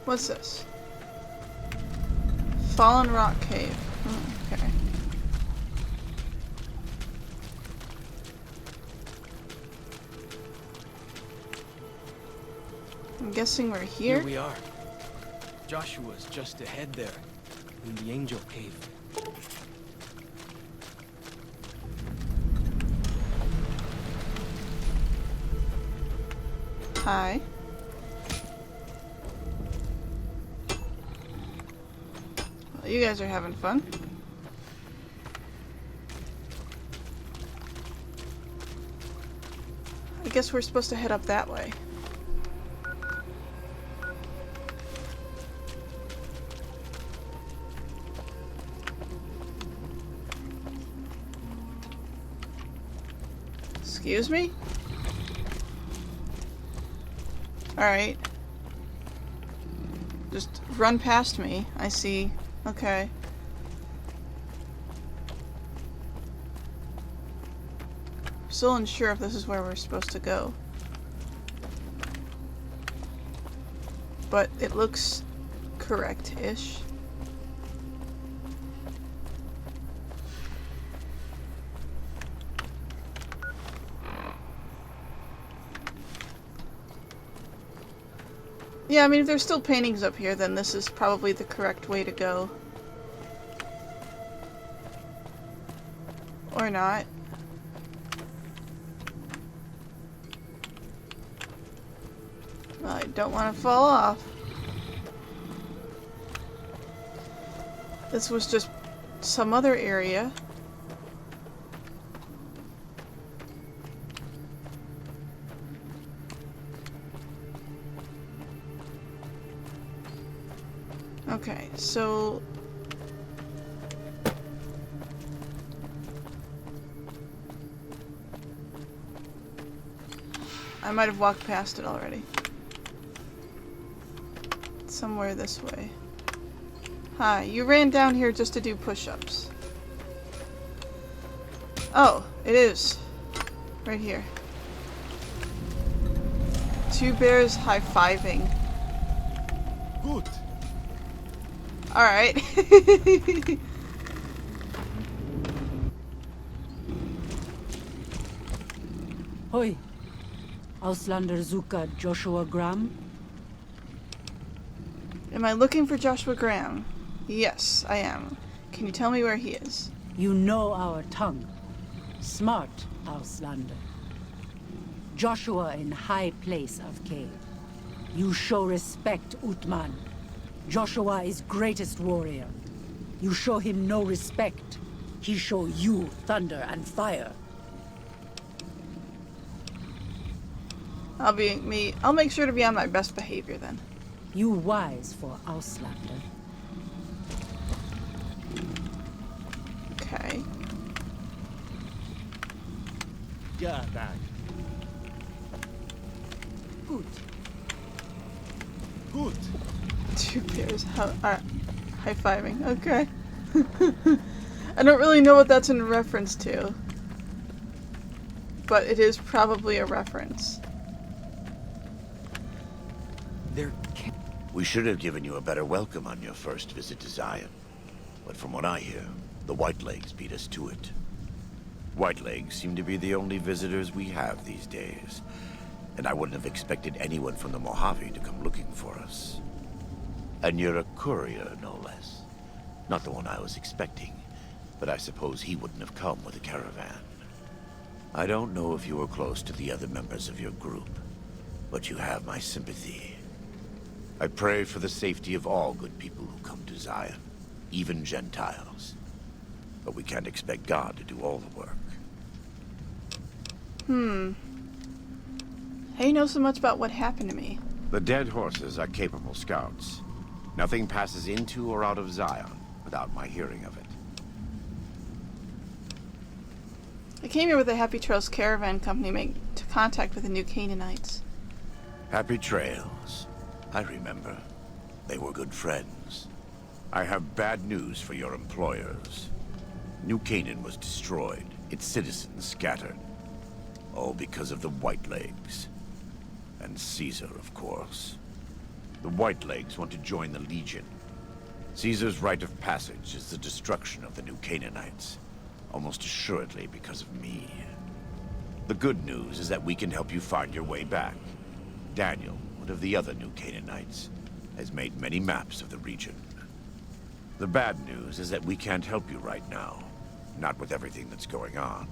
What's this? Fallen Rock Cave. Oh, okay. I'm guessing we're here. Here we are. Joshua's just ahead there, in the Angel Cave. Hi. Well, you guys are having fun. I guess we're supposed to head up that way. Excuse me? Alright. Just run past me. I see. Okay. Still unsure if this is where we're supposed to go. But it looks correct-ish. Yeah, I mean, if there's still paintings up here, then this is probably the correct way to go. Or not. Well, I don't want to fall off. This was just some other area. Okay, so... I might have walked past it already. Somewhere this way. Hi, you ran down here just to do push-ups. Oh, it is. Right here. Two bears high-fiving. Good. Alright. Hoi. Auslander Zuka Joshua Graham? Am I looking for Joshua Graham? Yes, I am. Can you tell me where he is? You know our tongue. Smart, Auslander. Joshua in high place of cave. You show respect, Utman. Joshua is greatest warrior. You show him no respect. He show you thunder and fire. I'll make sure to be on my best behavior then. You wise for Auslander. Okay. Yeah, that. Good. Good. Two bears high-fiving. Okay. I don't really know what that's in reference to. But it is probably a reference. We should have given you a better welcome on your first visit to Zion. But from what I hear, the Whitelegs beat us to it. Whitelegs seem to be the only visitors we have these days. And I wouldn't have expected anyone from the Mojave to come looking for us. And you're a courier, no less. Not the one I was expecting, but I suppose he wouldn't have come with a caravan. I don't know if you were close to the other members of your group, but you have my sympathy. I pray for the safety of all good people who come to Zion, even Gentiles. But we can't expect God to do all the work. How do you know so much about what happened to me? The dead horses are capable scouts. Nothing passes into or out of Zion without my hearing of it. I came here with the Happy Trails Caravan Company make contact with the New Canaanites. Happy Trails. I remember. They were good friends. I have bad news for your employers. New Canaan was destroyed, its citizens scattered. All because of the Whitelegs. And Caesar, of course. The Whitelegs want to join the Legion. Caesar's rite of passage is the destruction of the new Canaanites, almost assuredly because of me. The good news is that we can help you find your way back. Daniel, one of the other new Canaanites, has made many maps of the region. The bad news is that we can't help you right now, not with everything that's going on.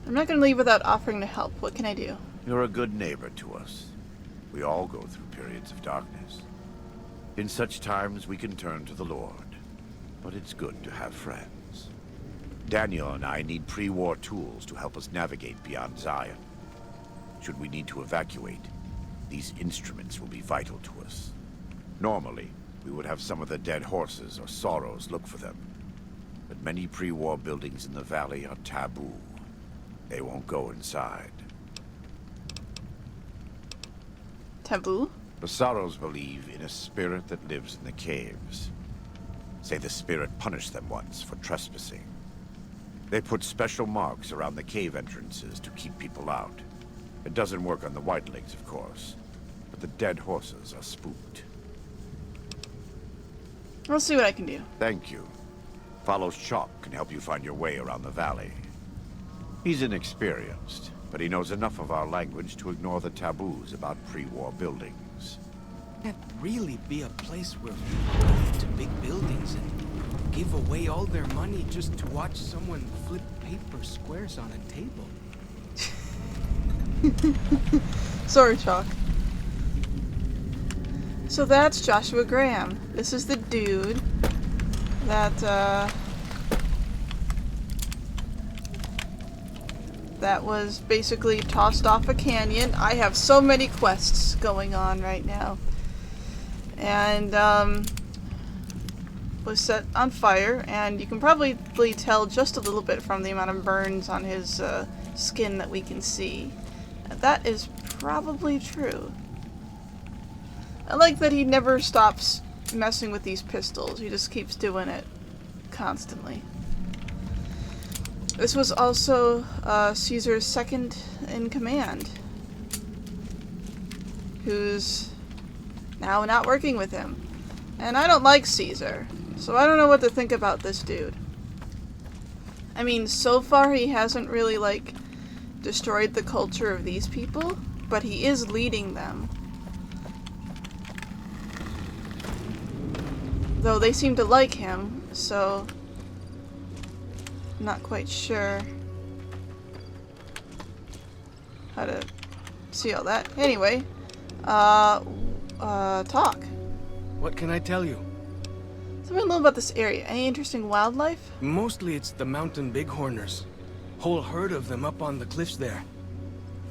I'm not gonna leave without offering to help. What can I do? You're a good neighbor to us. We all go through periods of darkness. In such times, we can turn to the Lord. But it's good to have friends. Daniel and I need pre-war tools to help us navigate beyond Zion. Should we need to evacuate, these instruments will be vital to us. Normally, we would have some of the dead horses or sorrows look for them. But many pre-war buildings in the valley are taboo. They won't go inside. Taboo? The Sorrows believe in a spirit that lives in the caves. Say the spirit punished them once for trespassing. They put special marks around the cave entrances to keep people out. It doesn't work on the Whitelegs, of course, but the dead horses are spooked. I'll see what I can do. Thank you. Follows Chalk can help you find your way around the valley. He's inexperienced, but he knows enough of our language to ignore the taboos about pre-war buildings. Can't really be a place where people go into big buildings and give away all their money just to watch someone flip paper squares on a table. Sorry, Chalk. So that's Joshua Graham. This is the dude that, that was basically tossed off a canyon. I have so many quests going on right now. And, was set on fire, and you can probably tell just a little bit from the amount of burns on his skin that we can see. That is probably true. I like that he never stops messing with these pistols. He just keeps doing it constantly. This was also Caesar's second in command, who's now not working with him. And I don't like Caesar, so I don't know what to think about this dude. I mean, so far he hasn't really, like, destroyed the culture of these people, but he is leading them. Though they seem to like him, so I'm not quite sure how to see all that. Anyway, talk. What can I tell you? Tell me a little about this area. Any interesting wildlife? Mostly it's the mountain bighorners. Whole herd of them up on the cliffs there.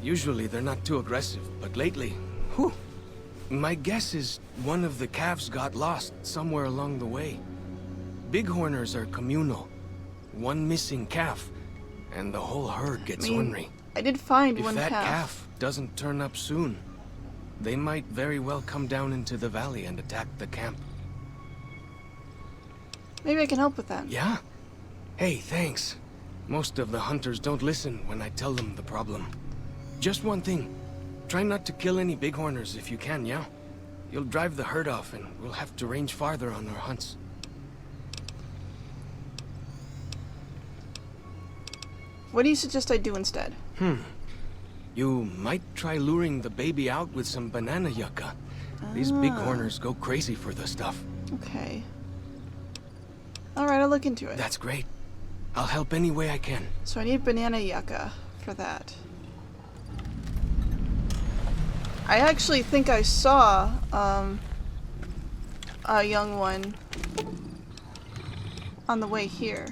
Usually they're not too aggressive, but lately, whew. My guess is one of the calves got lost somewhere along the way. Bighorners are communal. One missing calf, and the whole herd gets ornery. I did find If one that calf. calf doesn't turn up soon, they might very well come down into the valley and attack the camp. Maybe I can help with that. Yeah? Hey, thanks. Most of the hunters don't listen when I tell them the problem. Just one thing. Try not to kill any bighorners if you can, yeah? You'll drive the herd off and we'll have to range farther on our hunts. What do you suggest I do instead? You might try luring the baby out with some banana yucca. These bighorners go crazy for the stuff. Okay. Alright, I'll look into it. That's great. I'll help any way I can. So I need banana yucca for that. I actually think I saw a young one on the way here.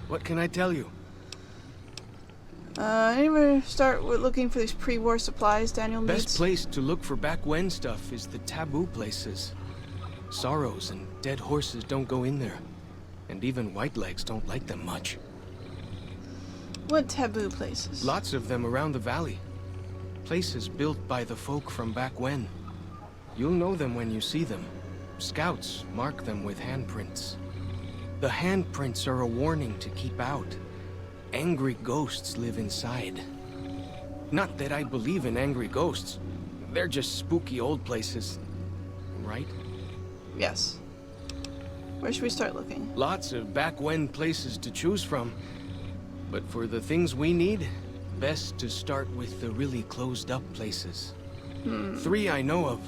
What can I tell you? Anybody start with looking for these pre-war supplies Daniel needs? Best place to look for back when stuff is the taboo places. Sorrows and dead horses don't go in there. And even Whitelegs don't like them much. What taboo places? Lots of them around the valley. Places built by the folk from back when. You'll know them when you see them. Scouts mark them with handprints. The handprints are a warning to keep out. angry ghosts live inside. Not that I believe in angry ghosts. They're just spooky old places, right? Yes. Where should we start looking? Lots of back-when places to choose from. But for the things we need, best to start with the really closed-up places. 3 I know of.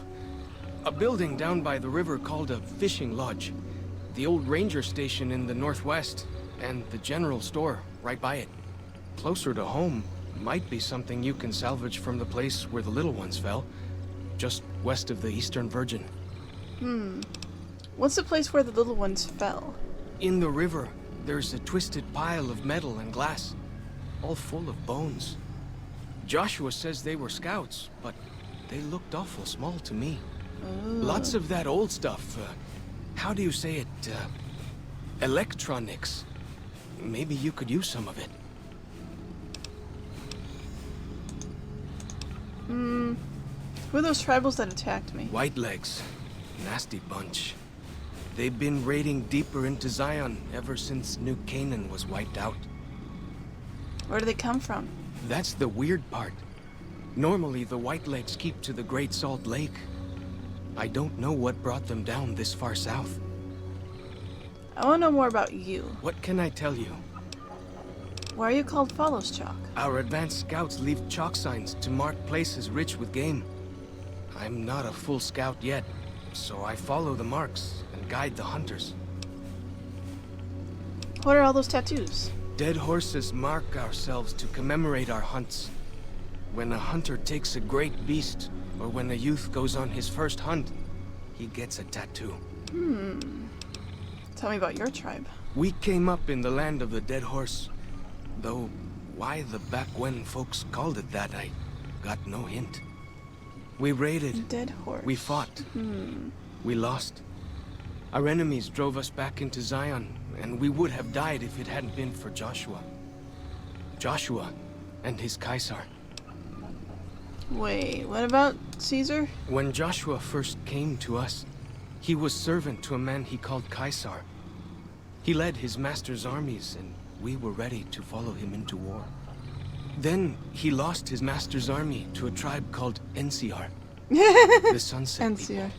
A building down by the river called a fishing lodge. The old ranger station in the northwest. And the general store right by it. Closer to home might be something you can salvage from the place where the little ones fell. Just west of the Eastern Virgin. What's the place where the little ones fell? In the river, there's a twisted pile of metal and glass, all full of bones. Joshua says they were scouts, but they looked awful small to me. Lots of that old stuff. How do you say it? Electronics. Maybe you could use some of it. Who are those tribals that attacked me? Whitelegs. Nasty bunch. They've been raiding deeper into Zion ever since New Canaan was wiped out. Where do they come from? That's the weird part. Normally, the Whitelegs keep to the Great Salt Lake. I don't know what brought them down this far south. I want to know more about you. What can I tell you? Why are you called Follows Chalk? Our advanced scouts leave chalk signs to mark places rich with game. I'm not a full scout yet, so I follow the marks and guide the hunters. What are all those tattoos? Dead horses mark ourselves to commemorate our hunts. When a hunter takes a great beast, or when a youth goes on his first hunt, he gets a tattoo. Tell me about your tribe. We came up in the land of the dead horse. Though, why the back when folks called it that, I got no hint. We raided. Dead horse. We fought. We lost. Our enemies drove us back into Zion, and we would have died if it hadn't been for Joshua. Joshua and his Caesar. Wait, what about Caesar? When Joshua first came to us, he was servant to a man he called Caesar. He led his master's armies, and we were ready to follow him into war. Then he lost his master's army to a tribe called NCR, the Sunset People. NCR.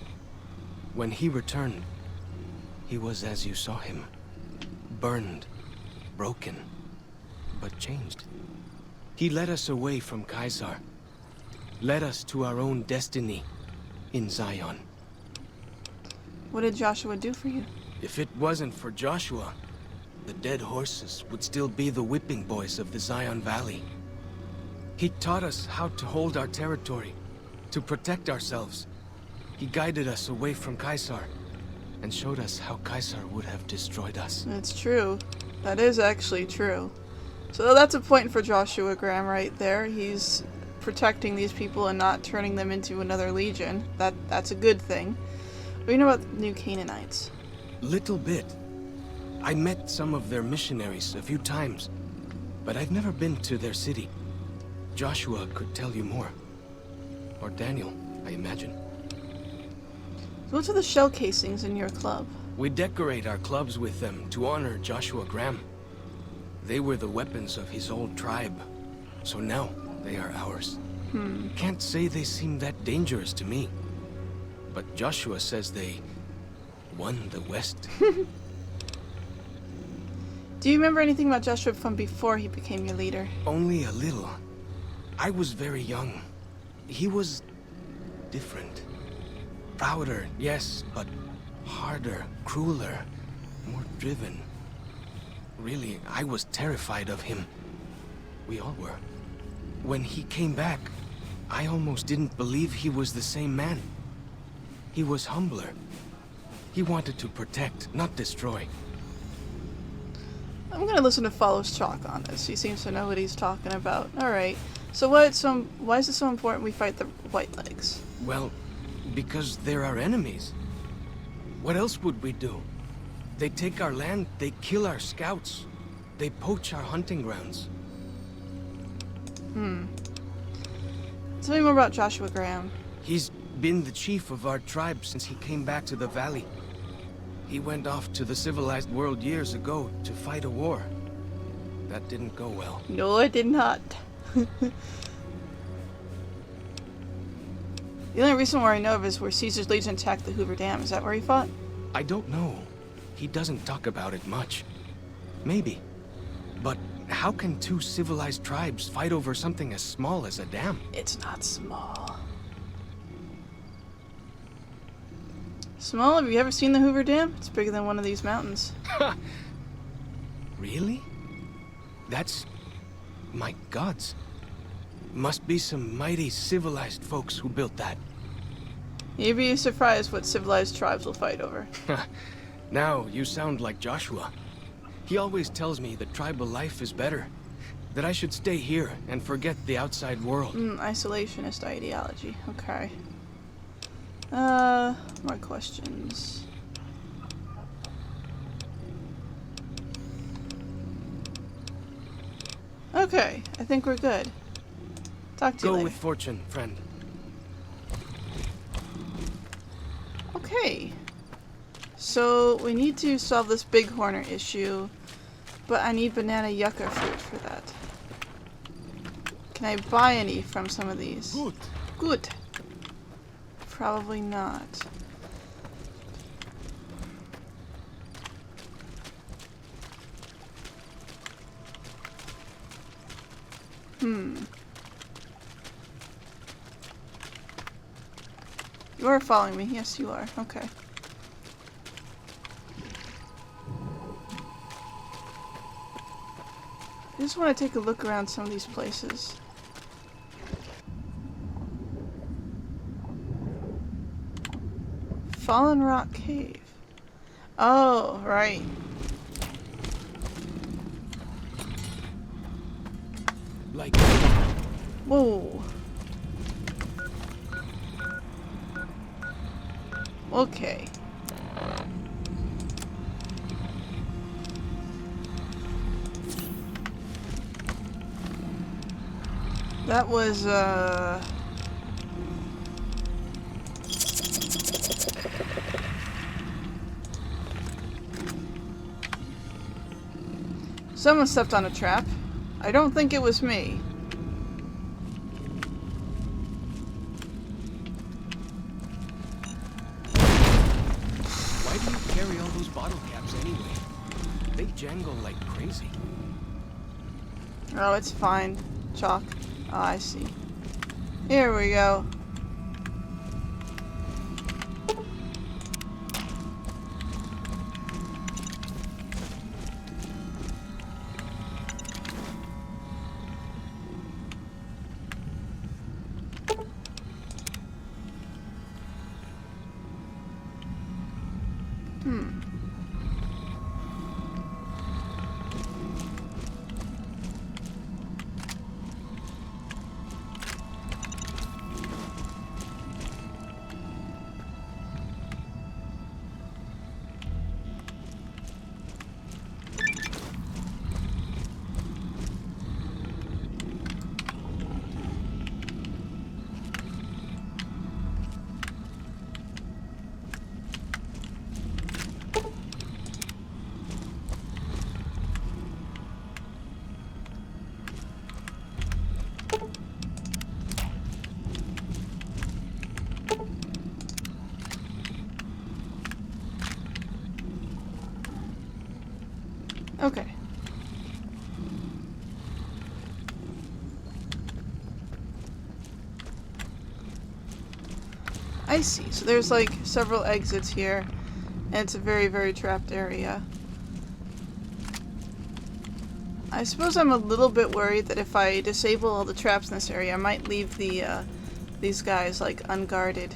When he returned, he was as you saw him. Burned, broken, but changed. He led us away from Caesar, led us to our own destiny in Zion. What did Joshua do for you? If it wasn't for Joshua, the dead horses would still be the whipping boys of the Zion Valley. He taught us how to hold our territory, to protect ourselves. He guided us away from Caesar, and showed us how Caesar would have destroyed us. That's true. That is actually true. So that's a point for Joshua Graham right there. He's protecting these people and not turning them into another legion. That's a good thing. What do you know about the New Canaanites? Little bit. I met some of their missionaries a few times, but I've never been to their city. Joshua could tell you more. Or Daniel, I imagine. So what's with the shell casings in your club? We decorate our clubs with them to honor Joshua Graham. They were the weapons of his old tribe, so now they are ours. Can't say they seem that dangerous to me, but Joshua says they won the West. Do you remember anything about Joshua from before he became your leader? Only a little. I was very young. He was different. Prouder, yes, but harder, crueler, more driven. Really, I was terrified of him. We all were. When he came back, I almost didn't believe he was the same man. He was humbler. He wanted to protect, not destroy. I'm gonna listen to Follows Chalk on this. He seems to know what he's talking about. Alright. So why is it so important we fight the Whitelegs? Well, because they're our enemies. What else would we do? They take our land, they kill our scouts. They poach our hunting grounds. Tell me more about Joshua Graham. He's been the chief of our tribe since he came back to the valley. He went off to the civilized world years ago to fight a war. That didn't go well. No, I did not. The only recent war I know of is where Caesar's Legion attacked the Hoover Dam. Is that where he fought? I don't know. He doesn't talk about it much. Maybe. But how can two civilized tribes fight over something as small as a dam? It's not small. Small? Have you ever seen the Hoover Dam? It's bigger than one of these mountains. Really? That's... my gods. Must be some mighty civilized folks who built that. You'd be surprised what civilized tribes will fight over. Now you sound like Joshua. He always tells me that tribal life is better. That I should stay here and forget the outside world. Isolationist ideology. Okay. More questions. Okay, I think we're good. Talk to you Go later. with fortune, friend. Okay. So, we need to solve this big horner issue, but I need banana yucca fruit for that. Can I buy any from some of these? Good. Good. Probably not. You are following me. Yes, you are. Okay. I just want to take a look around some of these places. Fallen Rock Cave. Oh, right. Like... Whoa. Okay. That was, someone stepped on a trap. I don't think it was me. Why do you carry all those bottle caps anyway? They jangle like crazy. Oh, it's fine. Chalk. Oh, I see. Here we go. Okay. I see. So there's like several exits here, and it's a very, very trapped area. I suppose I'm a little bit worried that if I disable all the traps in this area, I might leave the these guys like unguarded.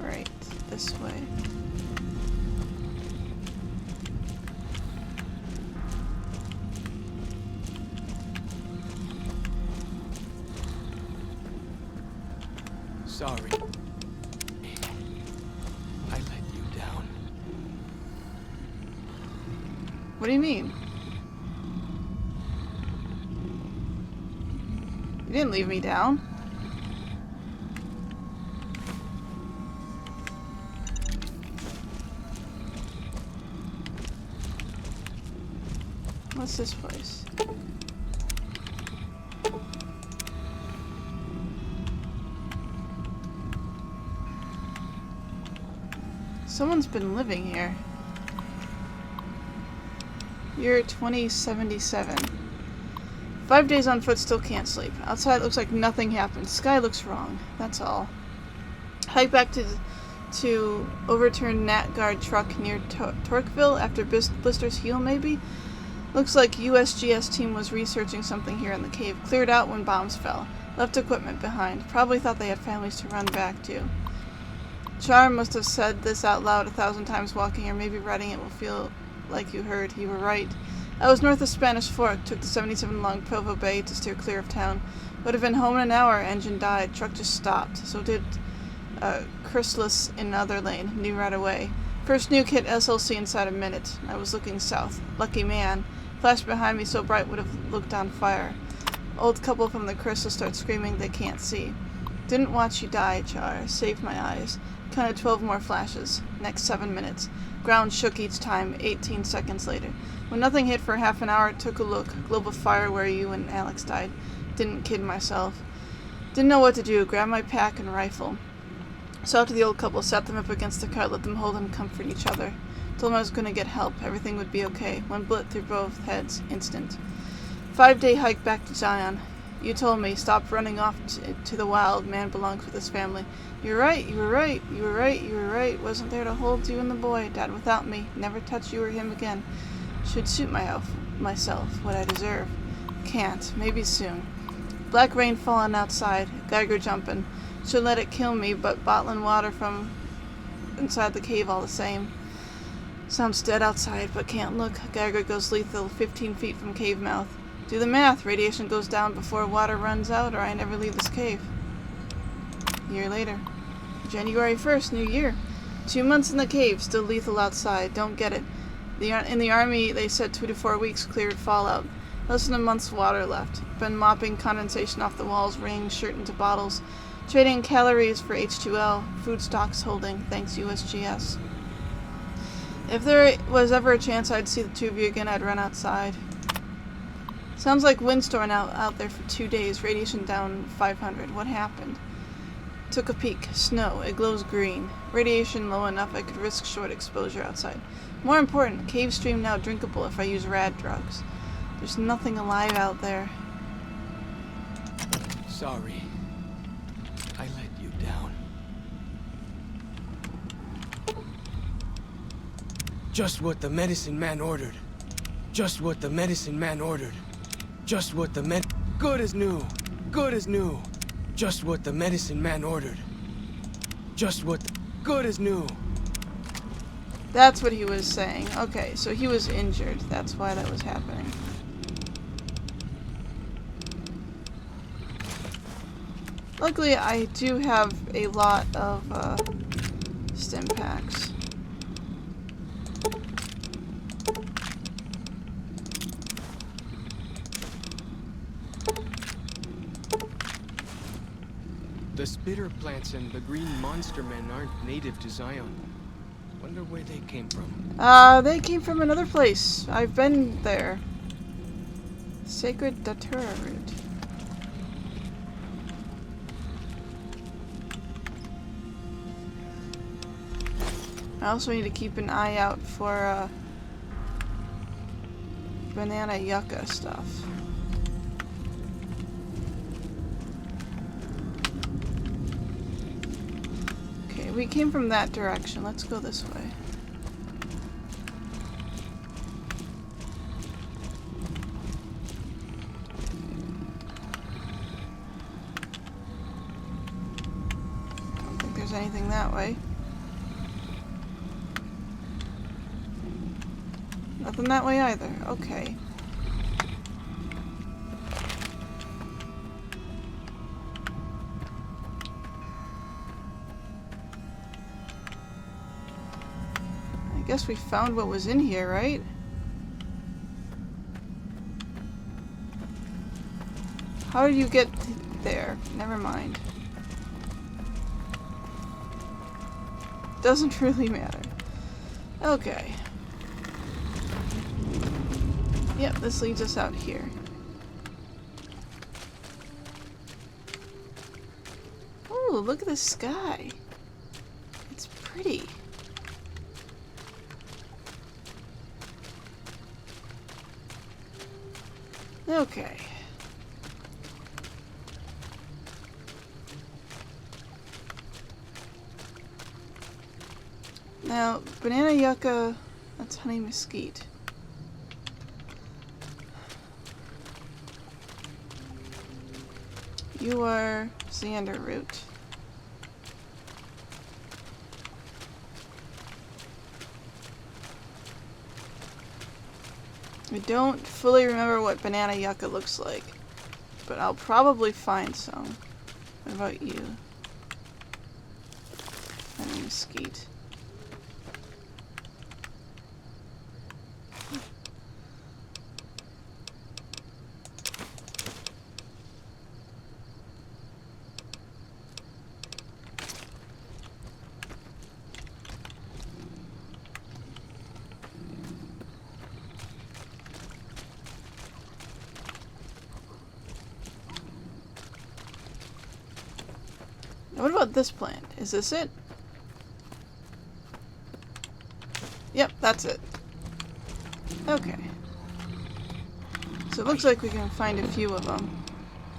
Right, this way. Sorry. I let you down. What do you mean? You didn't leave me down. What's this place? Someone's been living here. Year 2077. 5 days on foot, still can't sleep. Outside looks like nothing happened. Sky looks wrong. That's all. Hike back to overturned Nat Guard truck near Torqueville after blisters heal, maybe? Looks like USGS team was researching something here in the cave. Cleared out when bombs fell. Left equipment behind. Probably thought they had families to run back to. Char must have said this out loud 1,000 times walking, or maybe writing it will feel like you heard. You were right. I was north of Spanish Fork. Took the 77 along Provo Bay to steer clear of town. Would have been home in an hour. Engine died. Truck just stopped. So did Chrysalis in other lane. Knew right away. First nuke hit SLC inside a minute. I was looking south. Lucky man. Flash behind me so bright would have looked on fire. Old couple from the Chrysalis start screaming they can't see. Didn't watch you die, Char. Saved my eyes. Counted 12 more flashes. Next 7 minutes. Ground shook each time. 18 seconds later. When nothing hit for half an hour, took a look. Globe of fire where you and Alex died. Didn't kid myself. Didn't know what to do. Grabbed my pack and rifle. Saw to the old couple, sat them up against the cart, let them hold and comfort each other. Told them I was going to get help. Everything would be okay. One bullet through both heads. Instant. 5-day hike back to Zion. You told me, stop running off to the wild. Man belongs with his family. You're right, you were right, you were right, you were right. Wasn't there to hold you and the boy. Dad without me. Never touch you or him again. Should suit myself, what I deserve. Can't. Maybe soon. Black rain falling outside. Geiger jumping. Should let it kill me, but bottling water from inside the cave all the same. Sounds dead outside, but can't look. Geiger goes lethal 15 feet from cave mouth. Do the math. Radiation goes down before water runs out, or I never leave this cave. A year later. January 1st, new year. 2 months in the cave, still lethal outside. Don't get it. In the army, they said 2 to 4 weeks cleared fallout. Less than a month's water left. Been mopping condensation off the walls, wringing shirt into bottles. Trading calories for H2L. Food stocks holding, thanks USGS. If there was ever a chance I'd see the two of you again, I'd run outside. Sounds like windstorm out there for 2 days. Radiation down 500. What happened? Took a peek. Snow. It glows green. Radiation low enough I could risk short exposure outside. More important, cave stream now drinkable if I use rad drugs. There's nothing alive out there. Sorry. I let you down. Just what the medicine man ordered. Just what the medicine man ordered. Just what the Good as new. Good as new. Just what the medicine man ordered. Just what Good as new. That's what he was saying. Okay, so he was injured. That's why that was happening. Luckily, I do have a lot of stim packs. The spitter plants and the green monster men aren't native to Zion. Wonder where they came from. They came from another place. I've been there. Sacred Datura root. I also need to keep an eye out for banana yucca stuff. Okay, we came from that direction. Let's go this way. I don't think there's anything that way. Nothing that way either. Okay. I guess we found what was in here, right? How did you get there? Never mind. Doesn't really matter. Okay. Yep, this leads us out here. Ooh, look at the sky. It's pretty. Okay. Now, banana yucca, that's honey mesquite. You are Xander root. I don't fully remember what banana yucca looks like, but I'll probably find some. What about you? Honey mesquite. What about this plant? Is this it? Yep, that's it. Okay. So it looks like we can find a few of them.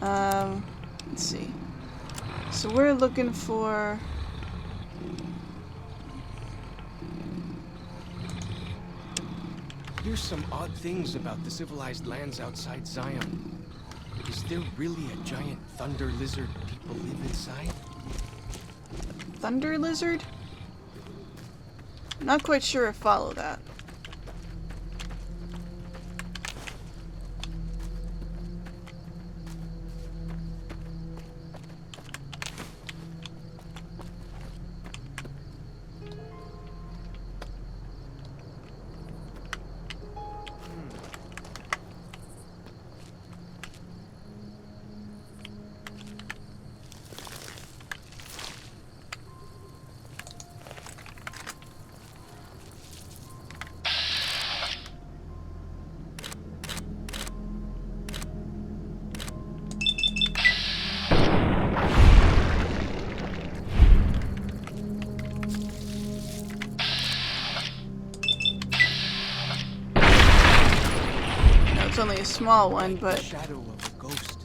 Let's see. So we're looking for... Here's some odd things about the civilized lands outside Zion. Is there really a giant thunder lizard people live inside? Thunder lizard? I'm not quite sure I follow that. It's only a small one, but... Shadow of a ghost.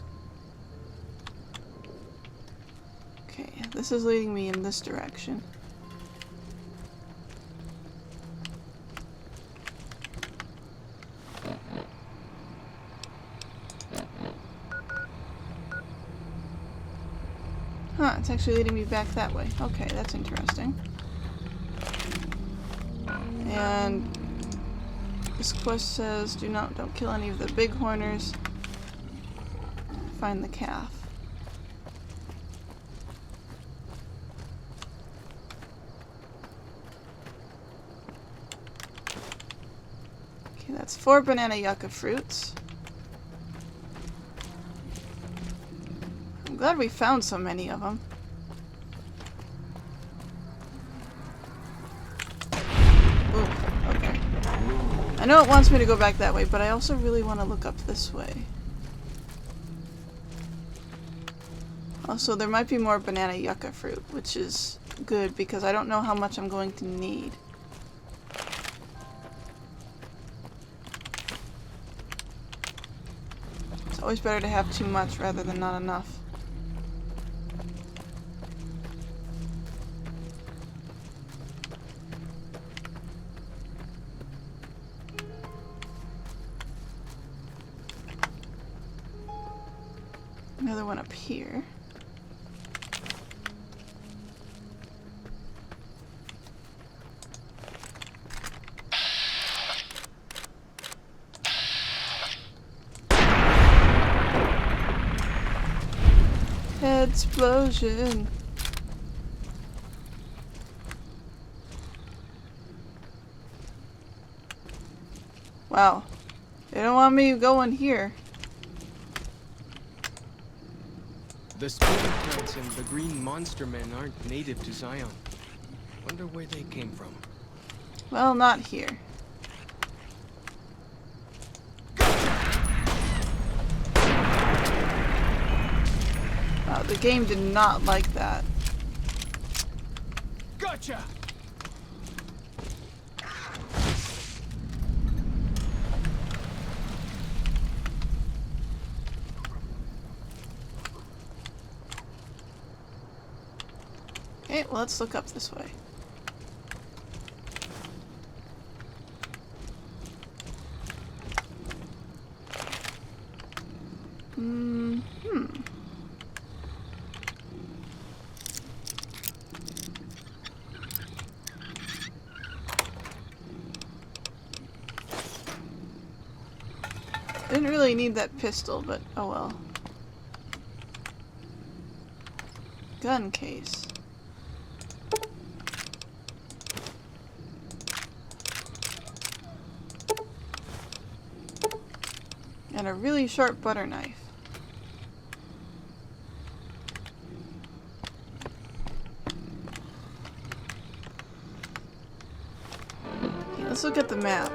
Okay, this is leading me in this direction. Huh, it's actually leading me back that way. Okay, that's interesting. And this quest says, don't kill any of the bighorners. Find the calf. Okay, that's 4 banana yucca fruits. I'm glad we found so many of them. I know it wants me to go back that way, but I also really want to look up this way. Also, there might be more banana yucca fruit, which is good because I don't know how much I'm going to need. It's always better to have too much rather than not enough. Another one up here. Explosion. Wow. They don't want me going here. The spirit plants and the green monster men aren't native to Zion. Wonder where they came from. Well, not here. The game did not like that. Gotcha! Okay, well, let's look up this way. Didn't really need that pistol, but oh well. Gun case. And a really sharp butter knife. Okay, let's look at the map.